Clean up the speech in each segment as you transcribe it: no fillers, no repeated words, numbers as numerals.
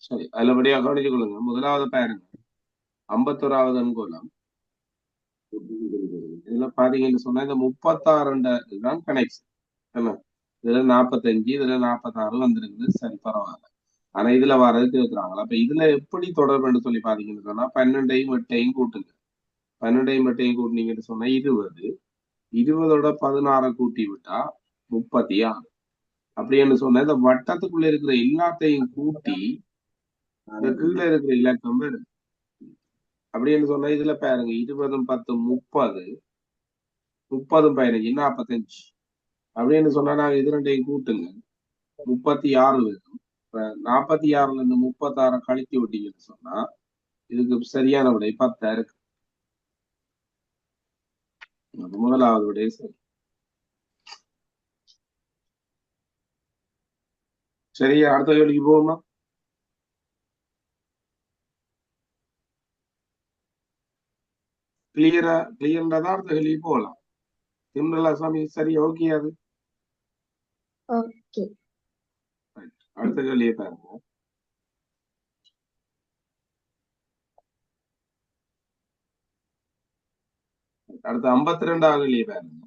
சரி, நல்லபடியா கவனிச்சு கொள்ளுங்க. முதலாவது பாருங்க, 51வது அனுகூலம். இதுல பாத்தீங்கன்னு சொன்னா இந்த 36 தான் கனெக்ஷன். என்ன, இதுல 45, இதுல 46 வந்திருக்குது. சரி, பரவாயில்ல. ஆனா இதுல வர்றது கேட்கிறாங்களா? அப்ப இதுல எப்படி தொடர்புன்னு சொல்லி பாத்தீங்கன்னு சொன்னா 12ஐயும் 8ஐயும் கூட்டுங்க. 12ஐயும் 8ஐயும் கூட்டினீங்கன்னு சொன்னா 20. 20ஓட 16 கூட்டி விட்டா 36. அப்படின்னு சொன்னா இந்த வட்டத்துக்குள்ள இருக்கிற எல்லாத்தையும் கூட்டி இந்த கீழே இருக்கிற இலக்கம் வரும். அப்படின்னு சொன்னா இதுல பாருங்க, 20ம் 10ம் 30, 30ம் 15 45. அப்படின்னு சொன்னா நாங்க இது ரெண்டையும் கூட்டுங்க, 36 வரும். இப்ப 46ல இருந்து 36 கழிச்சு விட்டீங்கன்னு சொன்னா இதுக்கு சரியான விடை 10 இருக்கு. அப்ப முதலாவது விடை சரி. சரியா, அடுத்த கேள்விக்கு போகுமா? கிளியர்ன்றா தான் அடுத்த கேள்விக்கு போகலாம். திம்ரலா சாமி, சரி, ஓகே அது. ஓகே. அடுத்த கேள்வியை பாருங்க. அடுத்த 52வது கேள்வியை பாருங்க.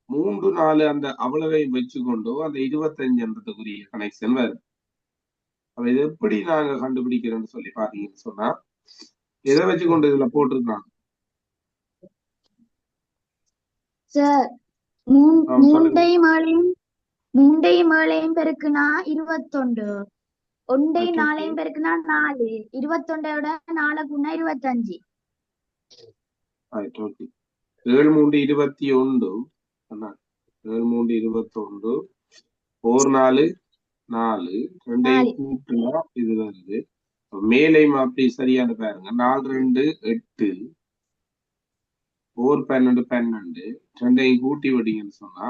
3 4 அந்த அவ்வளவையும் வச்சுக்கொண்டு அந்த 25 கனெக்ஷன் வருது. அப்ப இது எப்படி நாங்க கண்டுபிடிக்கிறோம்னு சொல்லி பாத்தீங்கன்னு சொன்னா எதை வச்சுக்கொண்டு இதுல போட்டிருக்காங்க? சார், சொல்லுங்க. மூண்டையும் ஏழையும் பெருக்குனா 21. ஒண்டையும் ரைட், ஓகே. நாளையும் பெருக்குனா 4. 21 4 குணா 25. Right, okay. 7 3 21. 7 3 21. 4 4 4. ரெண்டையும் 4. கூட்டுனா இது வருது. மேலையும் அப்படி சரியான பாருங்க. 4 2 8. 4 12 12. ரெண்டையும் கூட்டி விட்டீங்கன்னு சொன்னா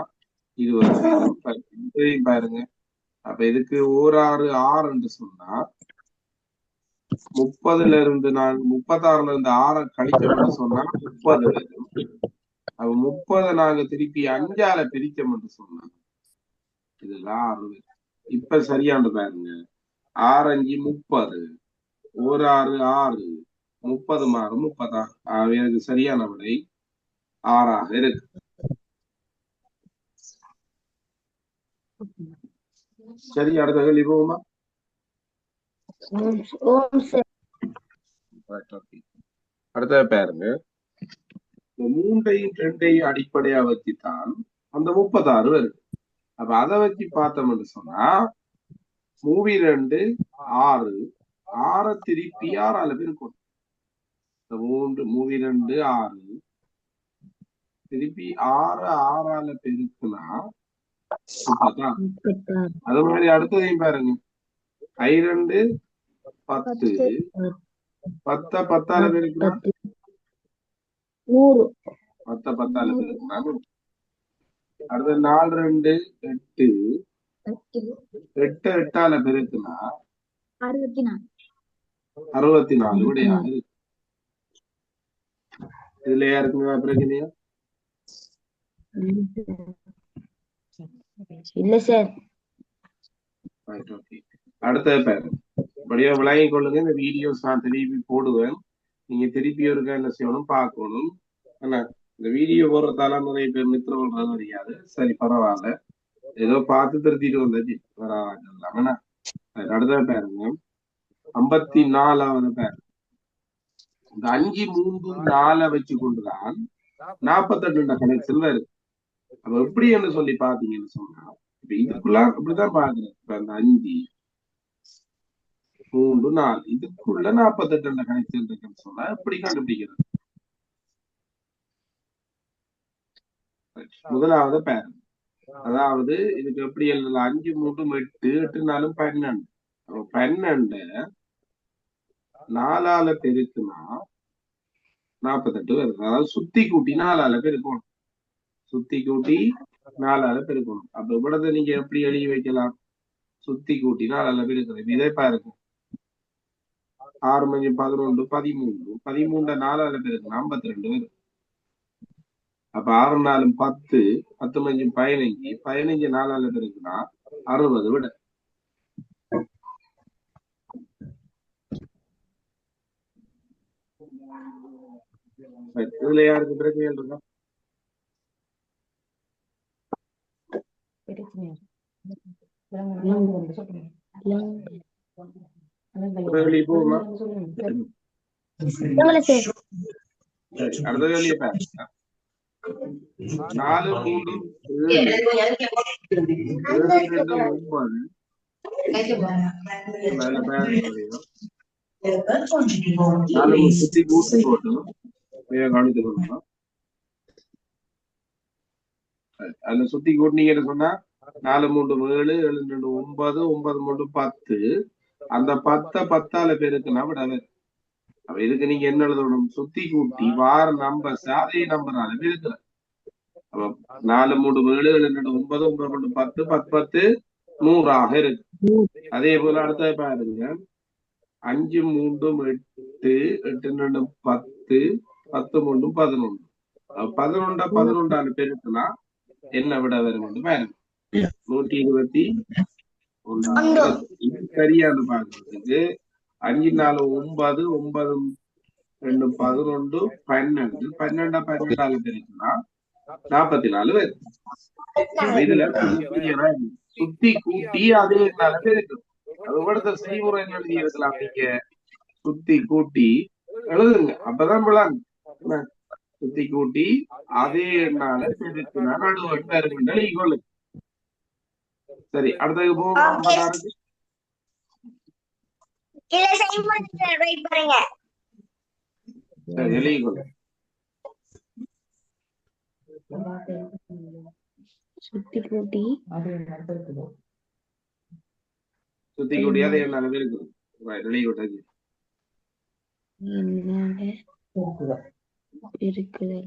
இது வருது. பாருங்க. அப்ப இதுக்கு 1 6 6 சொன்னா 30ல இருந்து 36ல இருந்து 6 கழிச்சோம்னு சொன்னா 30 வரும். அப்ப 30 நாங்க திருப்பி 5ஆல பிரிச்சோம்னு சொன்னா இதுல 6 வரும். இப்ப சரியானு பாருங்க. 6 5 30. 1 6 6. 30 மாறும் 30. எனக்கு சரியான விடை 6ஆக இருக்கு. சரி, அடுத்த கேள்வி போகுமா? அடுத்த பாருங்க. இந்த 3ஐயும் 2ஐயும் அடிப்படையா வச்சுதான் அந்த 36 வருது. அப்ப அதை வச்சு பார்த்தோம்னு சொன்னா மூவி 2 6. 6 திருப்பி 6ஆல பெருக்கணும். இந்த மூவி 2 6 திருப்பி 6 6ஆல பெருக்குனா 36. அது மாதிரி அடுத்ததையும் பாருங்க. I2 10. 10 10ஆல பெருக்குனா 100. 10 10ஆல பெருக்குனா அடுத்த 4 2 8. 8 8ஆல பெருக்குனா 64. 64 விடையாக இருக்கு. இதுல யாருக்குங்க பிரச்சனையா? இல்ல சார். அடுத்தது பாருங்க. இப்படியா விளங்கிக் கொள்ளுங்க. இந்த வீடியோஸ் நான் திருப்பி போடுவேன். நீங்க திருப்பி ஒருக்கா என்ன செய்யணும், பார்க்கணும். ஆனா இந்த வீடியோ போடுறதால நிறைய பேர் மித்திரம் பண்றது தெரியாது. சரி, பரவாயில்ல. ஏதோ பார்த்து திருத்திட்டு வந்தாச்சு. பரவாயில்ல. அடுத்த பாருங்க. 54வது பாருங்க. இந்த 5 3 4 வச்சு கொண்டுதான் 48 கனெக்ஷன் வருது. அப்ப எப்படி என்று சொல்லி பாத்தீங்கன்னு சொன்னா இப்ப இதுக்குள்ள அப்படிதான் பாக்குறேன். இப்ப அந்த 5 3 4 இதுக்குள்ள 48 கனெக்ஷன் இருக்குன்னு சொன்னா எப்படி கண்டுபிடிக்கிறது? முதலாவது பேரன். அதாவது இதுக்கு எப்படி எழுதலாம்? 5 3 8 8 4 12. 12 4ஆல பெருக்குனா 48 வருது. அதாவது சுத்தி கூட்டி 4ஆல பெருக்கணும். சுத்தி கூட்டி 4ஆல பெருக்கணும். அப்ப இவ்வளவு நீங்க எப்படி எழுதி வைக்கலாம்? சுத்தி கூட்டி 4ஆல பெருக்கணும். இதே பாருங்க. 6 மணி 11 13. 13 4ஆல பெருக்கணும் 52 வரும். அப்ப 6 4 10. 10 மணி 15. 15 4ஆல பெருக்குனா 60 விட. இதுல யாருக்கு பிரச்சனைகள் இருக்கா? கேள்வி போகுமா? சரி, அடுத்த கேள்வியை பாருங்க. 4 3 7 7 2 9 அதுல பாருங்க வரையும். 4 சுத்தி கூட்டி போட்டு கவனித்து கொள்ளணும். அதுல சுத்தி கூட்டினீங்கன்னு சொன்னா 4 3 7 7 2 9 9 3 10 அந்த 10 10ஆல பெருக்குனா விடவே. அப்ப இதுக்கு நீங்க என்ன எழுதணும்? சுத்தி கூட்டி வார நம்பர் அதே நம்பரால பெருக்குற. அப்ப 4 3 7 7 2 9 9 3 10 10 10 100ஆக இருக்கு. அதே போல அடுத்த பாருங்க 5 3 8 8 2 10 10 3 11 11 11ஆல பெருக்குனா என்ன விட வரும் பாருங்க 121. இது சரியான பாக்குறதுக்கு 5 4 9 9 2 11 12 12 12ஆல பெருக்குனா 44 வரும். இதுல சுத்தி கூட்டி அதே என்னால பெருக்கும். அது கூட செய்முறை எழுதி இருக்கலாம். நீங்க சுத்தி கூட்டி எழுதுங்க, அப்பதான் விளாங்க. சுத்தி கூட்டி அதே என்னால பெருக்குனா நடுவன் பெருக்குண்டா ஈக்குவல். சரி, அடுத்தது போகும். 56 சரி எழுதிக்கொள்ள சுத்தி கூட்டி சுத்தி கூட்டி அதே என்னால பெருக்குது. எழுதிக்கொண்டாச்சு. இருக்குது.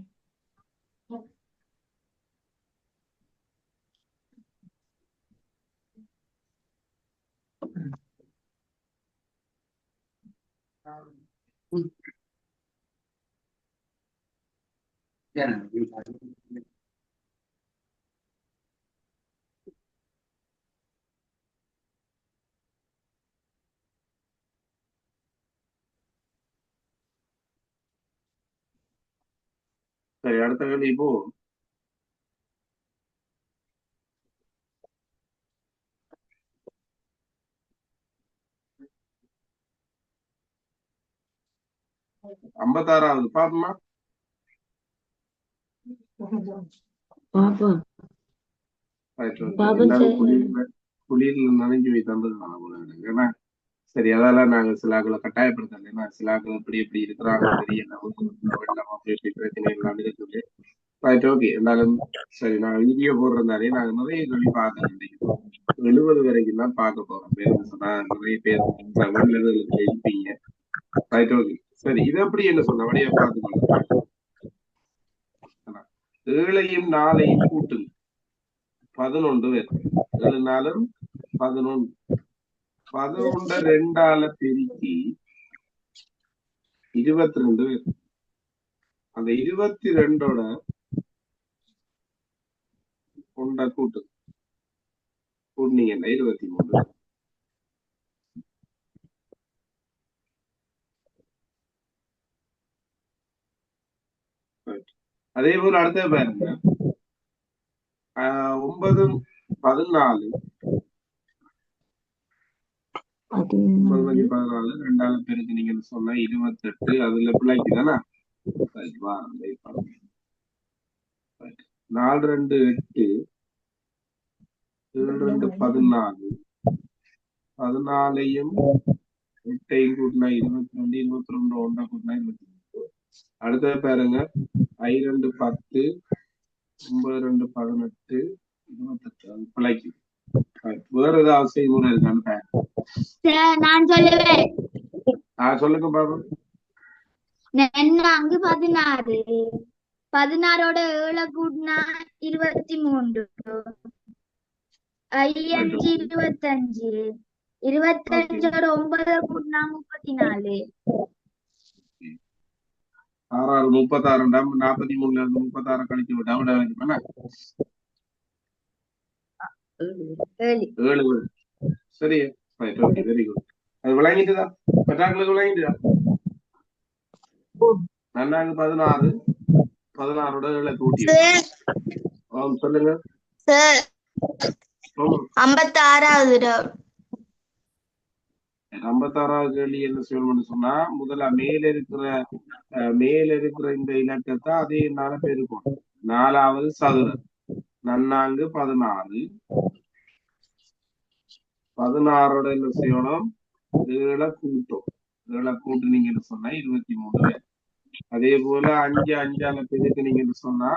சரி, அடுத்த கேள்வி இப்போ 56வது பாப்போமா? குளிர்ல நனைஞ்சு போய் தந்ததுனால போல இருக்கு. ஏன்னா சரி, அதெல்லாம் நாங்க சிலாக்களை கட்டாயப்படுத்தல. ஏன்னா சிலாக்கள் எப்படி எப்படி இருக்கிறாங்க தெரியல. வெள்ளம் அப்படி இப்படி பிரச்சனை எல்லாம் இருக்குது. Right, okay. இருந்தாலும் சரி, நான் வீடியோ போடுறதாலே நாங்க நிறைய கேள்வி பார்க்க வேண்டியது 70 வரைக்கும் தான் பார்க்க போறோம். பேருந்து சொன்னா நிறைய பேர் வெள்ளங்களுக்கு எழுப்பீங்க. Right, okay. சரி, இது எப்படி என்ன சொன்ன வழியா பார்த்துக்கணும். 7ஐயும் 4ஐயும் கூட்டுங்க 11 பேர். 7 4 11 11 2ஆல பெருக்கி 22 பேர். அந்த 22ஓட கொண்ட கூட்டு கூட்டினீங்கன்னா 23. அதே போல அடுத்த பாருங்க 9 14 9 14 2ஆல பெருக்கினீங்கன்னு சொன்னா 28. அதுல பிள்ளைக்கு தானே 4 2 8 7 2 14 14ஐயும் 8ஐயும் கூட்டினா 22 22 ஒன்றா கூட்டினா 23. அடுத்த பாருங்க 2 10 9 2 18 28 பிள்ளைக்கு. வேற ஏதாவது செய்முறை இருக்கான்னு நான் சொல்லுவேன். சொல்லுங்க பாபா. அங்கு 16 16ஓட 7 கூட்டினா 23 5 25 25ஓட 9 கூட்டினா 34 6 36 43 36 கழிச்சு விட்டா விட வேண்டுமா? 7. சரி, வெரி குட். அது விளங்கிட்டுதான், பட்டாக்களுக்கு விளங்கிட்டுதான். நன்னாங்க 16 16ஓட 7 கூட்டி சார் சொல்லுங்க. சார் 56வது 56வது கேள்வி என்ன சொல்லணும்னு சொன்னா முதல்ல மேல இருக்கிற இந்த இலக்கத்தை அதே என்னால பெருக்கும். 4வது சதுரம் நன்னாங்கு 16 16ஓட என்ன செய்யணும் 7 கூட்டும் 7 கூட்டுனீங்கன்னு சொன்னா 23 பேர். அதே போல 5 5ஆல பெருக்குனீங்கன்னு சொன்னா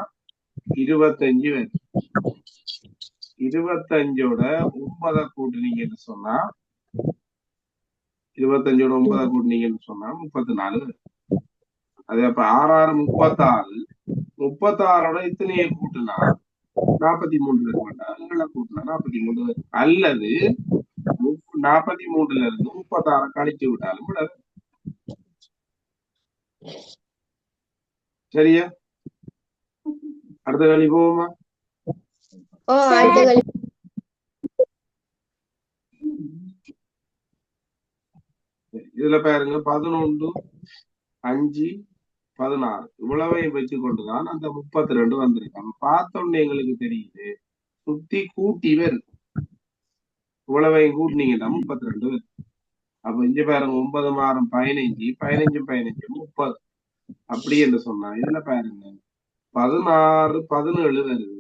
25 பேர். 25ஓட 9 கூட்டுனீங்கன்னு சொன்னா 25ஓட 9 கூட்டுனீங்கன்னு சொன்னா 34 பேர். அது அப்ப 6 6 36 36ஓட இத்தனையே கூட்டுனா 43 இருக்க மாட்டாங்க. 7 கூட்டினா 43 பேர். அல்லது 43ல இருந்து 36 கழிச்சு விட்டாலும் விட. சரியா? அடுத்த கேள்வி போவோமா? அடுத்த கேள்வி. இதுல பாருங்க 11 5 16 இவ்வளவையும் வச்சு கொண்டுதான் அந்த 32 வந்திருக்கு. நம்ம பார்த்தோன்னே எங்களுக்கு தெரியுது சுத்தி கூட்டிவே இருக்கு. இவ்வளவையும் கூட்டினீங்கன்னா 32 இருக்கு. அப்ப இங்க பாருங்க 9 மாறும் 15 15 15 30 அப்படி என்று சொன்னா இதுல பாருங்க 16 17 வருது.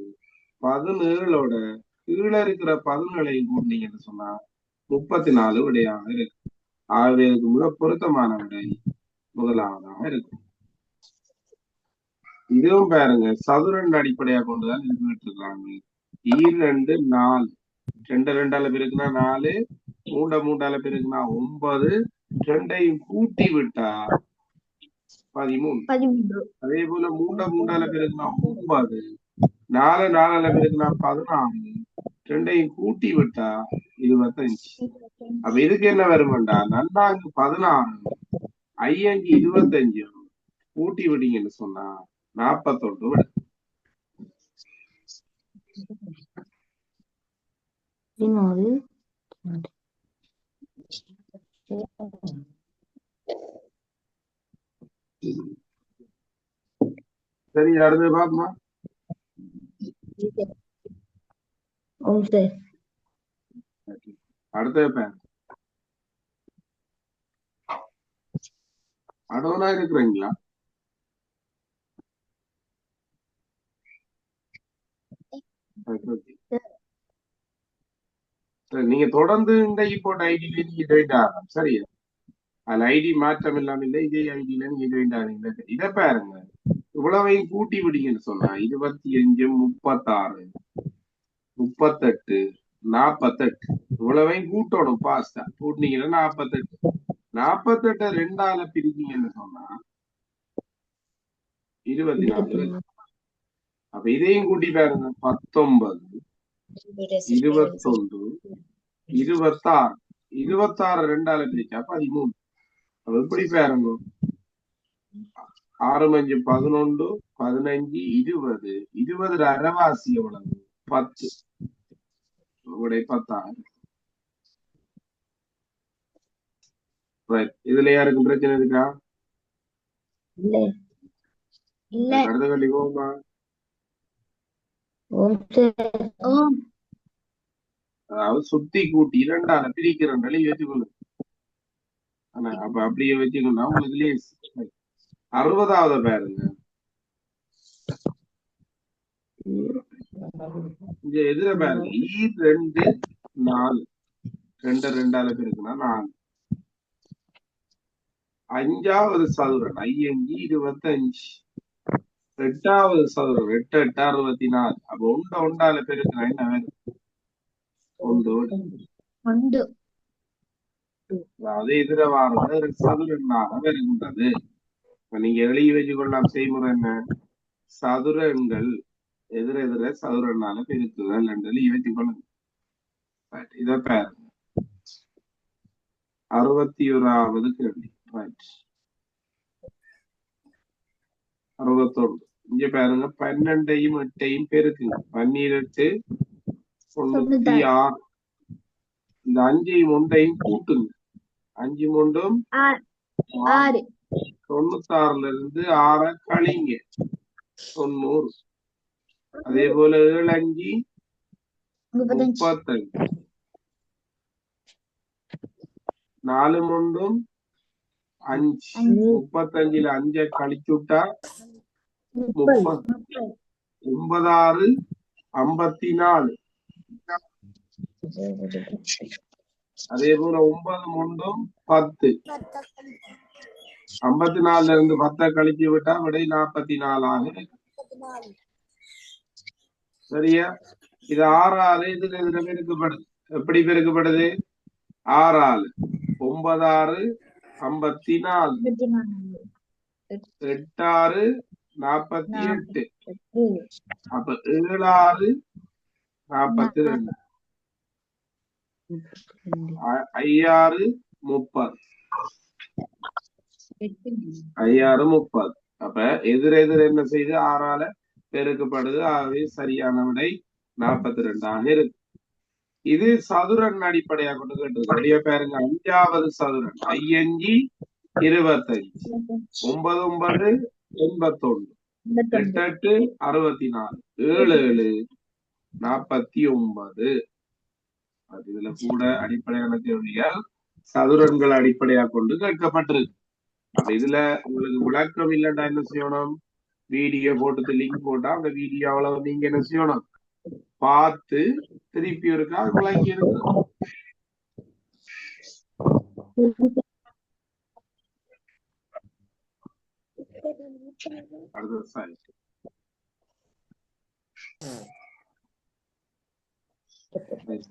17ஓட கீழே இருக்கிற 17ஐயும் கூட்டினீங்கன்னு சொன்னா 34 விடையாக இருக்கு. ஆகவே இதுக்கு மிக பொருத்தமான விடை முதலாவதாக இருக்கும். இதுவும் பாருங்க சதுரன் அடிப்படையா கொண்டுதான் இருந்துட்டு இருக்காங்க. 2 4 2 2ஆல பெருக்குனா 4 3 3ஆல பெருக்குனா 9 2ஐயும் கூட்டி விட்டா 13. அதே போல 3 3ஆல பெருக்குனா 9 4 4ஆல பெருக்குனா 16 2ஐயும் கூட்டி விட்டா 25. அப்ப இதுக்கு என்ன வருமாண்டா நன்னாங்கு 16 ஐயங்கு 25 கூட்டி விட்டீங்கன்னு சொன்னா 41 விட. சரி அடுத்து பாப்போமா? அடுத்த அடோனா இருக்கிறீங்களா? நீங்க தொடர்ந்து இந்த போட்ட ஐடியில நீங்க ஜாயின் ஆகலாம். சரியா? அதுல ஐடி மாற்றம் இல்லாம இல்லை. இதே ஐடியில நீங்க ஜாயின் ஆகிறீங்க. இதை பாருங்க இவ்வளவையும் கூட்டி விடுங்கன்னு சொன்னா 25 36 38 48 இவ்வளவையும் கூட்டணும் பாஸ்டா. கூட்டினீங்கன்னா 48 48 2ஆல பிரிக்கீங்கன்னு சொன்னா 24. அப்ப இதையும் கூட்டி பாருங்க 19 21 26 26 2ஆல பிரிச்சா 13. அப்ப எப்படி பாருங்க 6 5 11 15 20 20 அரைவாசி எவ்வளவு 10 விடை 10,000. இதுல யாருக்கும் பிரச்சனை இருக்கா? அடுத்த கேள்வி போகுமா? அதாவது சுத்தி கூட்டி 2ஆல பிரிக்கிறேன் வச்சுக்கணும். அப்ப அப்படியே வச்சுக்கணும் உங்களுக்கு 60வது பாருங்க. இங்க எதிர பாருங்க 2 4 2 2ஆல பெருக்குனா 4. 5வது சதுரன் ஐயங்கி 25. 8வது சதுரம் 8 8 64. அப்ப 1 1ஆல பெருக்குனா என்ன வேணும்? 1. அதாவது எதிர வாரது சதுரனாக வருகின்றது. நீங்க எழுதி வச்சு கொள்ளலாம். செய்முறை என்ன? சதுர எண்கள் எதிர எதிர சதுரனால பெருக்குதல் என்று எழுதி வச்சு கொள்ளுங்க. இத பாருங்க 61வது கேள்வி. 61. இங்க பாருங்க 12ஐயும் 8ஐயும் பெருக்குங்க. 18 96. இந்த 5ஐயும் 1ஐயும் கூட்டுங்க. 5 3 6 96ல இருந்து 6 கழிங்க 90. அதே போல 7 5 35. 4 3 5. 35ல 5 கழிச்சுட்டா 30. 9 6 54. அதே போல 9 3 10. 54ல இருந்து 10 கழிச்சு விட்டா விடை 44 ஆகும். சரியா? இது 6 இதுல இதுல பெருக்கப்படுது. எப்படி பெருக்கப்படுது? 6 9 6 54. 8 6 48. அப்ப 7 6 42. 5 6 30. 5 6 30. அப்ப எதிர் என்ன செய்து 6 பெருக்கப்படுது. ஆகவே சரியான விடை 42 இருக்கு. இது சதுரன் அடிப்படையா கொண்டு கேட்டிருக்கு. வெளியே பாருங்க 5வது சதுரன் 5 25. 9 9 81. 8 8 64. 7 7 49. இதுல கூட அடிப்படையான கேள்விகள் சதுரன்கள் அடிப்படையா கொண்டு கேட்கப்பட்டிருக்கு. அப்ப இதுல உங்களுக்கு விளக்கம் இல்லைன்னா என்ன செய்யணும்? வீடியோ போட்டு லிங்க் போட்டா அந்த வீடியோ அவ்வளவு நீங்க என்ன செய்யணும்? பார்த்து திருப்பி இருக்கா விளங்கி இருக்கணும். அடுத்தது சரி.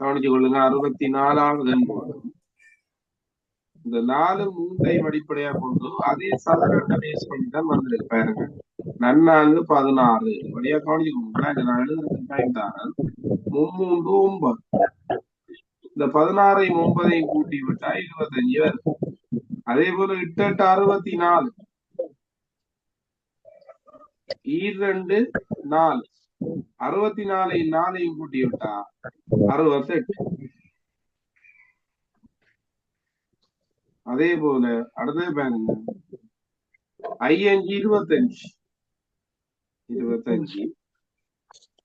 கவனிச்சு கொள்ளுங்க. 64வது போது இந்த 4 3 அடிப்படையா கொண்டு அதே சதுரத்தை பேஸ் பண்ணி தான் வந்திருக்கு. பாருங்க 4 16 வழியா கவனிச்சுக்கோங்க. நான் எழுதுறதுக்கு டைம் தரேன். 3 9. இந்த 16ஐயும் 9ஐயும் கூட்டி விட்டா 25 வருது. அதே போல 8 8 64. 2 4. 64ஐயும் 4ஐயும் கூட்டி விட்டா 68. அதே போல அடுத்தது பாருங்க 5 5 25. 25.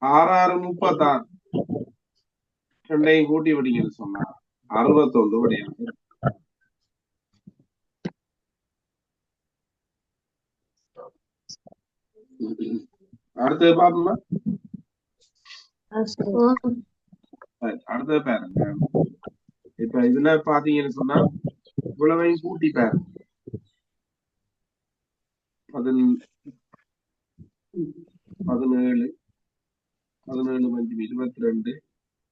6 6 36. ரெண்டையும் கூட்டி விட்டீங்கன்னு சொன்னா 61 விடையாது. அடுத்தது பாப்போமா? அடுத்தது பாருங்க. இப்ப இதுல பாத்தீங்கன்னு சொன்னா இவ்வளவையும் கூட்டி பாருங்க. 17 17 5 22.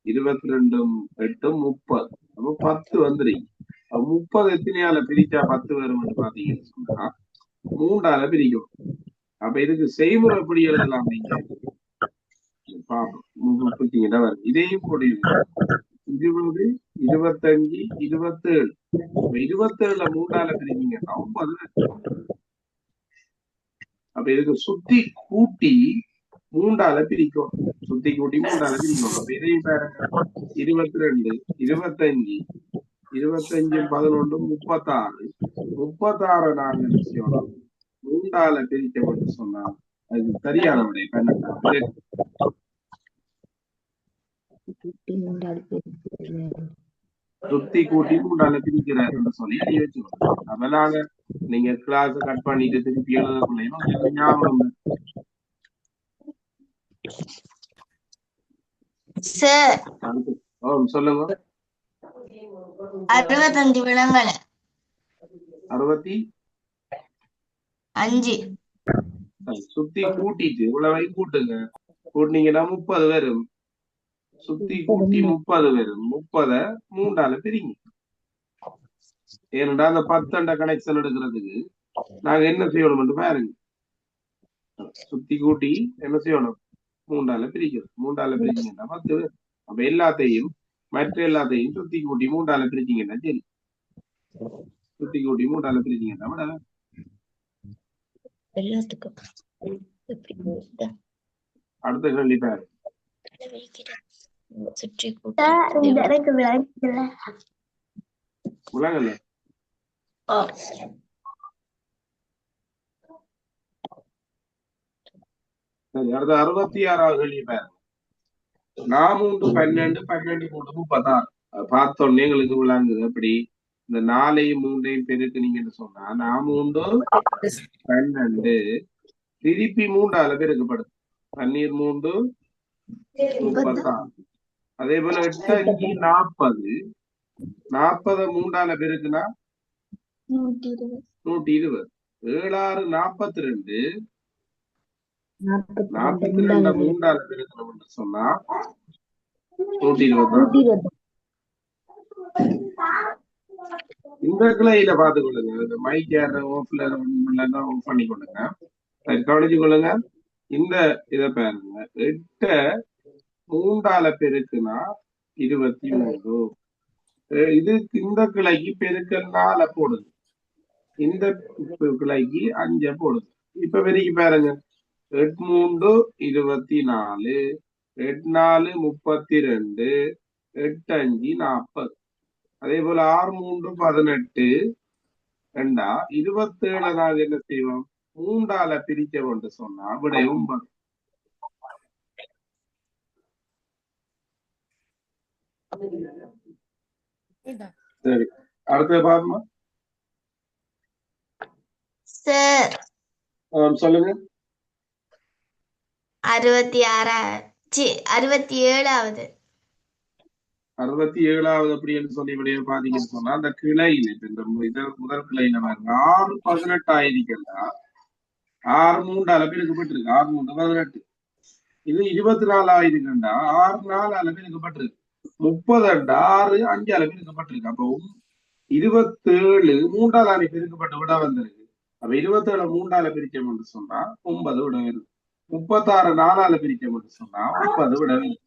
22 8 30. அப்ப 10 வந்துருங்க. 30 எத்தனையால பிரிச்சா 10 வரும்னு பாத்தீங்கன்னு சொன்னா 3ஆல பிரிக்கும். அப்ப இதுக்கு செய்முறை எப்படி எழுதலாம்? நீங்க பாப்போம். இதையும் கூடி 20 25 27. 27ல 3ஆல பிரிச்சீங்கன்னா 9. அப்ப இதுக்கு சுத்தி கூட்டி 3ஆல பிரிக்கும். சுத்தி கூட்டி 3ஆல பிரிக்கும். அப்ப இதையும் பாருங்க 22 25 25 11 36. 36 நாங்க என்ன செய்யணும்? 3ஆல பிரிக்கப்பட்டு சொன்னா அது சரியான விடை 12. சுத்தி கூட்டி 3ஆல பிரிக்கிறாருன்னு சொல்லி எழுதி வச்சுக்கணும். அப்ப நாங்க நீங்க கிளாஸ் கட் பண்ணிட்டு திருப்பி எழுதக்குள்ள ஞாபகம். சொல்லுங்க. 65 விலங்கல 65. சுத்தி கூட்டிட்டு இவ்வளவு கூட்டுங்க. கூட்டினீங்கன்னா 30 வரும். சுத்தி கூட்டி 30 வரும். 30 3ஆல பிரிங்க. ஏனென்றா அந்த 10 கனெக்ஷன் எடுக்கிறதுக்கு நாங்க என்ன செய்யணும் பாருங்க. சுத்தி கூட்டி என்ன செய்யணும்? 3ஆல பிரிக்கணும். 3ஆல பிரிச்சீங்கன்னா 10. அப்ப எல்லாத்தையும் மற்ற எல்லாத்தையும் சுத்தி கூட்டி 3ஆல பிரிச்சீங்கன்னா சரி. சுத்தி கூட்டி 3ஆல பிரிச்சீங்கன்னா விட எல்லாத்துக்கும் அடுத்த கேள்வி பாரு. சுற்றி விளங்கல. சரி, அடுத்து 66வது கேள்வி பாருங்க. 4 12 12 3 36. பார்த்தோன்னே எங்களுக்கு விளங்குது. அப்படி இந்த 4ஐயும் 3ஐயும் பெருக்குனீங்கன்னு சொன்னா 4 12 திருப்பி 3ஆல பெருக்கப்படுது. 12 3 36. அதே போல 8 5 40. 40 3ஆல பெருக்குனா 120. 120. 7 6 42. 42 3ஆல பெருக்கணும்னு சொன்னா 124. இந்த கிளையில பாத்துக்கொள்ளுங்க. இந்த மைக் ஏற ஓஃப்ல ஆஃப் பண்ணி கொள்ளுங்க. கவனிச்சு கொள்ளுங்க. இந்த இத பாருங்க. 8 3ஆல பெருக்குனா 23. இது இந்த கிளைக்கு பெருக்கல் 4 போடுது. இந்த கிளைக்கு 5 போடுது. இப்ப பெருக்கி பாருங்க. 8 3 24, 8 4 32, 8 5 40. அதே போல 6 3 18 ரெண்டா 27 நாங்க என்ன செய்வோம்? 3ஆல பிரிக்க கொண்டு சொன்னா விடை 9. சரி, அடுத்த பாப்போமா? சார் சொல்லுங்க. 67வது 67வது அப்படின்னு சொல்லி விடைய பாத்தீங்கன்னு சொன்னா அந்த கிளையில இப்ப இந்த முதல் கிளையில பாருங்க 6 18 ஆயிருக்கா. 6 3ஆல பெருக்கப்பட்டிருக்கு. 6 3 18. இது 24 ஆயிருக்குண்டா 6 4ஆல பெருக்கப்பட்டிருக்கு. 30 6 5ஆல பெருக்கப்பட்டிருக்கு. அப்போ 27 3ஆல பெருக்கப்பட்ட விட வந்திருக்கு. அப்ப 27 3ஆல பிரிக்க மட்டும் சொன்னா 9 விட வருது. 36 4ஆல பிரிக்க மட்டும் சொன்னா 9 விட வருது.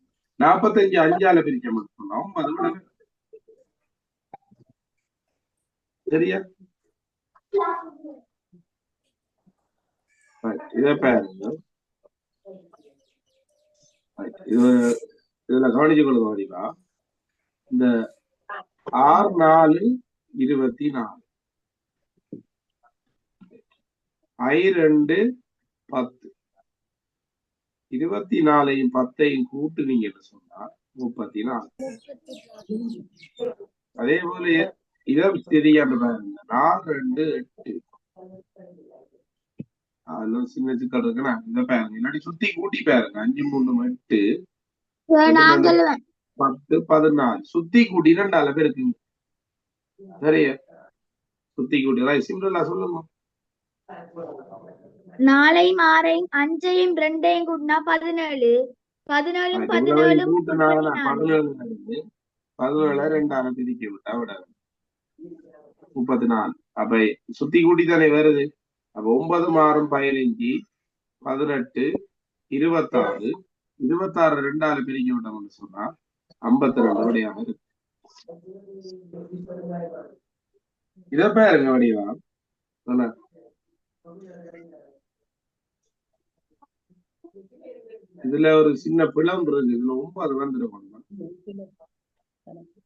45 5ஆல பிரிக்க மட்டும் சொன்னா 9 விட வருது. சரியா? இத பாருங்க. இதுல கவனிச்சு கொள்ளுங்க வடிவா. இந்த 6 4 24, I2 10. 24ஐயும் 10ஐயும் கூட்டுனீங்கன்னு சொன்னா 34. அதே போல இதை தெரியாம பாருங்க. 4 2 8. அதெல்லாம் சின்ன சிக்கல் இருக்குன்னா இதை பாருங்க. இல்லாட்டி சுத்தி கூட்டி பாருங்க. 5 3 8 நான் சொல்லுவேன். 10 14. சுத்தி கூட்டி 2ஆல பெருக்குங்க. சரியா? சுத்தி கூட்டி சிம்பிளா சொல்லுங்க. 4ஐயும் 6ஐயும் 5ஐயும் 2ஐயும் கூட்டினா 17. 17 17 17 கூட்டினாங்கன்னா 34. 17 2ஆல பிரிக்க விட்டா விட 34. அப்ப சுத்தி கூட்டி தானே வருது. அப்ப 9 6 15 18 26. 26 2ஆல பிரிக்க விட்டோம்னு சொன்னா 52 விடையாக இருக்கு. இத பாருங்க வடிவா. இதுல ஒரு சின்ன பிளம்பு இருக்கு. இதுல 9 வந்துருக்கும்.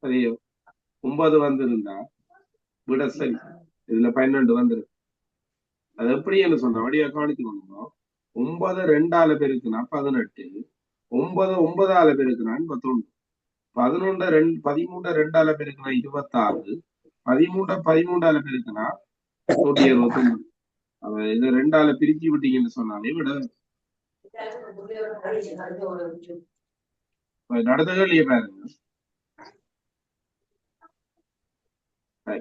சரியோ? 9 வந்திருந்தா விட சரி. இதுல 12 வந்துருக்கு. அது எப்படின்னு சொன்னா வடிவா கவனிச்சுக்கணும். 9 2ஆல பெருக்குனா 18. 9 9ஆல பெருக்குனா 81. 11 13 2ஆல பெருக்குனா 26. 13 13ஆல பெருக்குனா 169. இதை 2ஆல பிரிச்சு விட்டீங்கன்னு சொன்னாலே விட நடந்ததுலயே பாருங்க.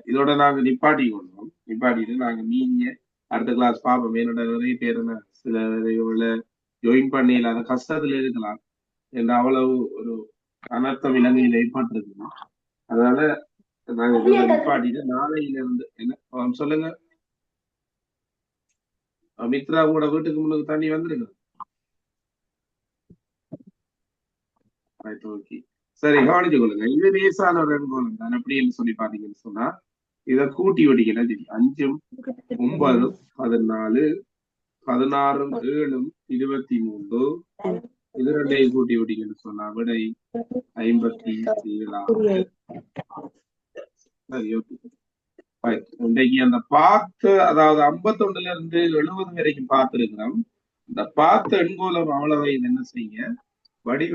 இதோட நாங்க நிப்பாட்டி கொண்டோம். நிப்பாட்டிட்டு நாங்க மீதிய அடுத்த கிளாஸ் பார்ப்போம். என்னோட நிறைய பேர் சில ஜாயின் பண்ணி இல்லாத கஷ்டத்துல இருக்கலாம் என்று அவ்வளவு ஒரு அனர்த்தம் இலங்கையில் ஏற்பட்டிருக்கு. அதனால நாங்க இதோட நிப்பாட்டிட்டு நாளையில இருந்து என்ன சொல்லுங்க. மித்ரா கூட வீட்டுக்கு முன்னுக்கு தண்ணி வந்துருக்கு. ஓகே, சரி, கவனிச்சு கொள்ளுங்க. இது லேசான ஒரு அனுகூலம் தான். அப்படின்னு சொல்லி பாத்தீங்கன்னு சொன்னா இத கூட்டி வடிக்கல. 5 9 14 16 7 23. இது ரெண்டையும் கூட்டி வடிக்கன்னு சொன்னா விடை 57. சரி, ஓகே. இன்றைக்கு அந்த பார்த்து அதாவது 51ல இருந்து 70 வரைக்கும் பார்த்திருக்கிறோம். இந்த பார்த்த எண்கோள பவளவை இது என்ன செய்ய வடிவ